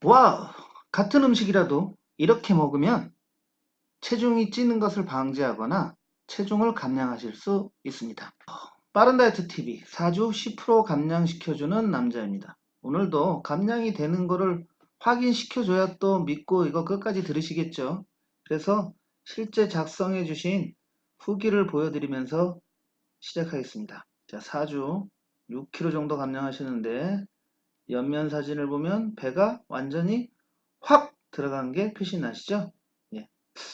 와, 같은 음식이라도 이렇게 먹으면 체중이 찌는 것을 방지하거나 체중을 감량하실 수 있습니다. 빠른 다이어트 TV 4주 10% 감량시켜주는 남자입니다. 오늘도 감량이 되는 거를 확인시켜줘야 또 믿고 이거 끝까지 들으시겠죠? 그래서 실제 작성해주신 후기를 보여드리면서 시작하겠습니다. 자, 4주 6kg 정도 감량하시는데 옆면 사진을 보면 배가 완전히 확 들어간 게 표시 나시죠? 예.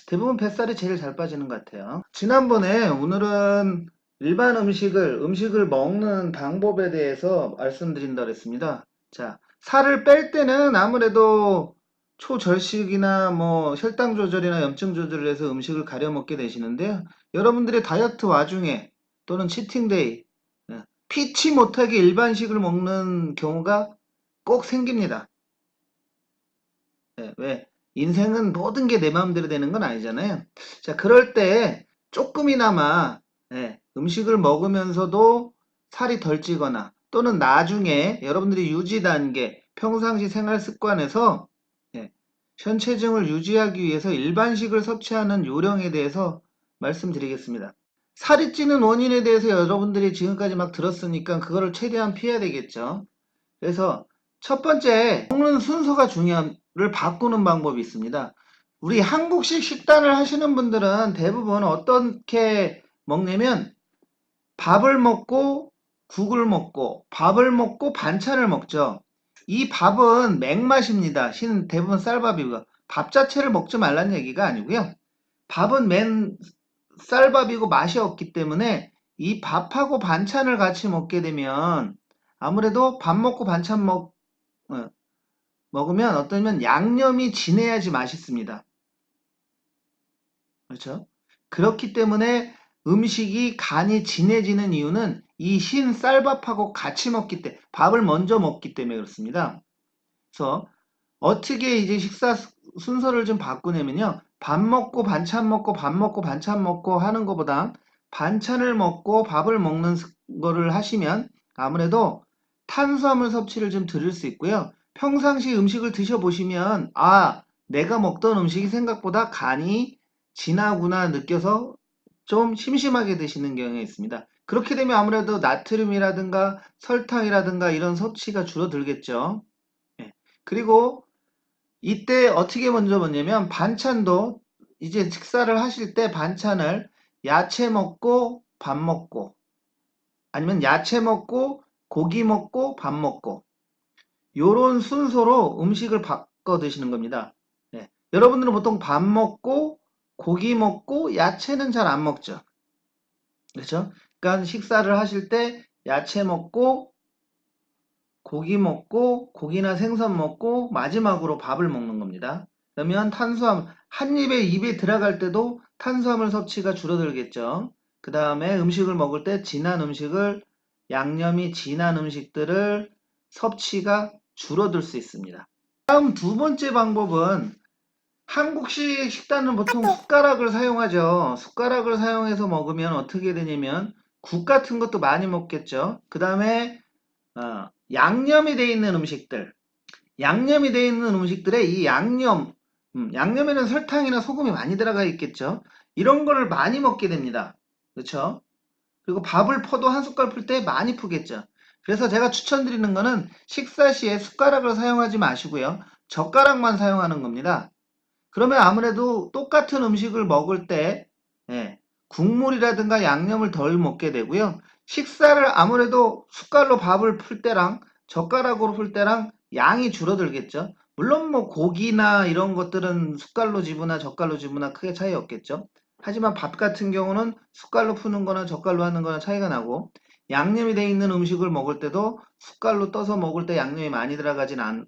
대부분 뱃살이 제일 잘 빠지는 것 같아요. 지난번에 오늘은 일반 음식을 먹는 방법에 대해서 말씀드린다고 했습니다. 자, 살을 뺄 때는 아무래도 초절식이나 뭐 혈당 조절이나 염증 조절을 해서 음식을 가려 먹게 되시는데요. 여러분들의 다이어트 와중에 또는 치팅데이, 피치 못하게 일반식을 먹는 경우가 꼭 생깁니다. 왜? 인생은 모든 게 내 마음대로 되는 건 아니잖아요. 자, 그럴 때 조금이나마 음식을 먹으면서도 살이 덜 찌거나 또는 나중에 여러분들이 유지 단계, 평상시 생활 습관에서 현체증을 유지하기 위해서 일반식을 섭취하는 요령에 대해서 말씀드리겠습니다. 살이 찌는 원인에 대해서 여러분들이 지금까지 막 들었으니까 그거를 최대한 피해야 되겠죠. 그래서 첫 번째 먹는 순서가 중요한를 바꾸는 방법이 있습니다. 우리 한국식 식단을 하시는 분들은 대부분 어떻게 먹냐면 밥을 먹고 국을 먹고 밥을 먹고 반찬을 먹죠. 이 밥은 맹맛입니다. 대부분 쌀밥이고 밥 자체를 먹지 말라는 얘기가 아니고요. 밥은 쌀밥이고 맛이 없기 때문에 이 밥하고 반찬을 같이 먹게 되면 아무래도 밥 먹고 반찬 어, 먹으면 어떠면 양념이 진해야지 맛있습니다. 그렇죠? 그렇기 때문에 음식이 간이 진해지는 이유는 이 흰 쌀밥하고 같이 먹기 때문에 밥을 먼저 먹기 때문에 그렇습니다. 그래서 어떻게 이제 식사 순서를 좀 바꾸냐면요. 밥 먹고 반찬 먹고 밥 먹고 반찬 먹고 하는 것보다 반찬을 먹고 밥을 먹는 거를 하시면 아무래도 탄수화물 섭취를 좀 줄일 수 있고요. 평상시 음식을 드셔보시면 내가 먹던 음식이 생각보다 간이 진하구나 느껴서 좀 심심하게 드시는 경향이 있습니다. 그렇게 되면 아무래도 나트륨이라든가 설탕이라든가 이런 섭취가 줄어들겠죠. 예. 그리고 이때 어떻게 먼저 먹냐면 반찬도 이제 식사를 하실 때 반찬을 야채 먹고 밥 먹고 아니면 야채 먹고 고기 먹고 밥 먹고 요런 순서로 음식을 바꿔 드시는 겁니다. 예. 여러분들은 보통 밥 먹고 고기 먹고 야채는 잘 안 먹죠. 그렇죠? 그러니까 식사를 하실 때 야채 먹고 고기 먹고 고기나 생선 먹고 마지막으로 밥을 먹는 겁니다. 그러면 한 입에 들어갈 때도 탄수화물 섭취가 줄어들겠죠. 그 다음에 음식을 먹을 때 양념이 진한 음식들을 섭취가 줄어들 수 있습니다. 다음 두 번째 방법은 한국식 식단은 보통 숟가락을 사용하죠. 숟가락을 사용해서 먹으면 어떻게 되냐면 국 같은 것도 많이 먹겠죠. 그 다음에 양념이 돼 있는 음식들, 양념이 돼 있는 음식들에 이 양념에는 설탕이나 소금이 많이 들어가 있겠죠. 이런 거를 많이 먹게 됩니다. 그렇죠? 그리고 밥을 퍼도 한 숟갈 풀 때 많이 푸겠죠. 그래서 제가 추천드리는 거는 식사 시에 숟가락을 사용하지 마시고요. 젓가락만 사용하는 겁니다. 그러면 아무래도 똑같은 음식을 먹을 때 국물이라든가 양념을 덜 먹게 되고요. 식사를 아무래도 숟갈로 밥을 풀 때랑 젓가락으로 풀 때랑 양이 줄어들겠죠. 물론 뭐 고기나 이런 것들은 숟갈로 집으나 젓갈로 집으나 크게 차이 없겠죠. 하지만 밥 같은 경우는 숟갈로 푸는 거나 젓갈로 하는 거나 차이가 나고 양념이 되어 있는 음식을 먹을 때도 숟갈로 떠서 먹을 때 양념이 많이 들어가진 않은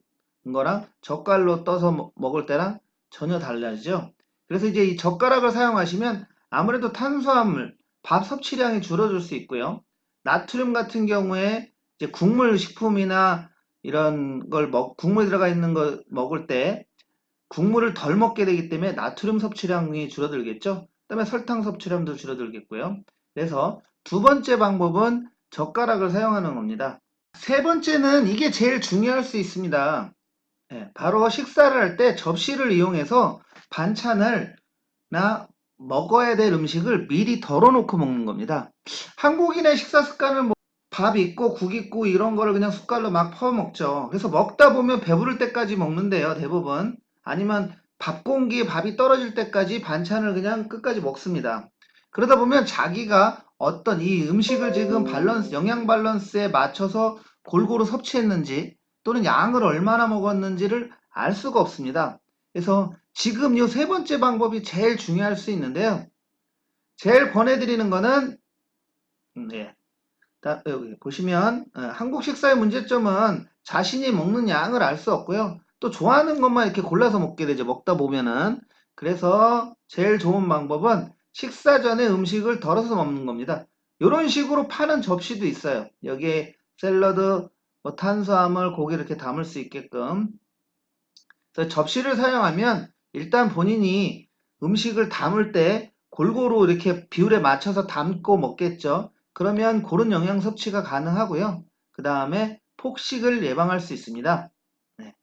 거랑 젓갈로 떠서 먹을 때랑 전혀 달라지죠. 그래서 이제 이 젓가락을 사용하시면 아무래도 탄수화물, 밥 섭취량이 줄어들 수 있고요. 나트륨 같은 경우에 이제 국물 식품이나 이런 국물 들어가 있는 걸 먹을 때 국물을 덜 먹게 되기 때문에 나트륨 섭취량이 줄어들겠죠. 그다음에 설탕 섭취량도 줄어들겠고요. 그래서 두 번째 방법은 젓가락을 사용하는 겁니다. 세 번째는 이게 제일 중요할 수 있습니다. 바로 식사를 할 때 접시를 이용해서 반찬을 나 먹어야 될 음식을 미리 덜어놓고 먹는 겁니다. 한국인의 식사 습관은 뭐 밥 있고 국 있고 이런 거를 그냥 숟갈로 막 퍼 먹죠. 그래서 먹다 보면 배부를 때까지 먹는데요, 대부분. 아니면 밥 공기에 밥이 떨어질 때까지 반찬을 그냥 끝까지 먹습니다. 그러다 보면 자기가 어떤 이 음식을 지금 영양 밸런스에 맞춰서 골고루 섭취했는지 또는 양을 얼마나 먹었는지를 알 수가 없습니다. 그래서 지금 이 세 번째 방법이 제일 중요할 수 있는데요. 제일 권해드리는 거는 여기 보시면 한국 식사의 문제점은 자신이 먹는 양을 알 수 없고요. 또 좋아하는 것만 이렇게 골라서 먹게 되죠. 먹다 보면은. 그래서 제일 좋은 방법은 식사 전에 음식을 덜어서 먹는 겁니다. 이런 식으로 파는 접시도 있어요. 여기에 샐러드, 뭐 탄수화물, 고기 이렇게 담을 수 있게끔. 그래서 접시를 사용하면 일단 본인이 음식을 담을 때 골고루 이렇게 비율에 맞춰서 담고 먹겠죠. 그러면 고른 영양 섭취가 가능하고요. 그 다음에 폭식을 예방할 수 있습니다. 네.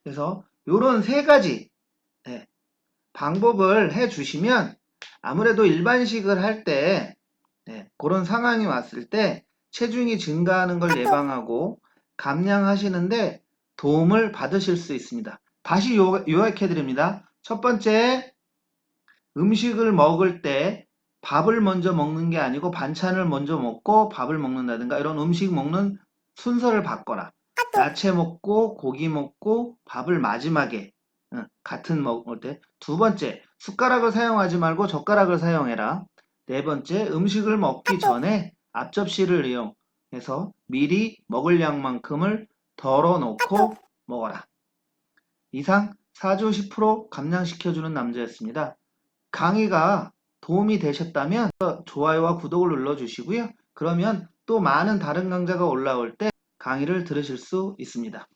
그래서 이런 세 가지 방법을 해 주시면 아무래도 일반식을 할 때 그런 상황이 왔을 때 체중이 증가하는 걸 예방하고 감량하시는데 도움을 받으실 수 있습니다. 다시 요약해 드립니다. 첫 번째, 음식을 먹을 때 밥을 먼저 먹는 게 아니고 반찬을 먼저 먹고 밥을 먹는다든가 이런 음식 먹는 순서를 바꿔라. 야채 먹고 고기 먹고 밥을 마지막에 같은 먹을 때. 두 번째, 숟가락을 사용하지 말고 젓가락을 사용해라. 네 번째, 음식을 먹기 전에 앞접시를 이용해서 미리 먹을 양만큼을 덜어놓고 먹어라. 이상 4주 10% 감량시켜주는 남자였습니다. 강의가 도움이 되셨다면 좋아요와 구독을 눌러주시고요. 그러면 또 많은 다른 강좌가 올라올 때 강의를 들으실 수 있습니다.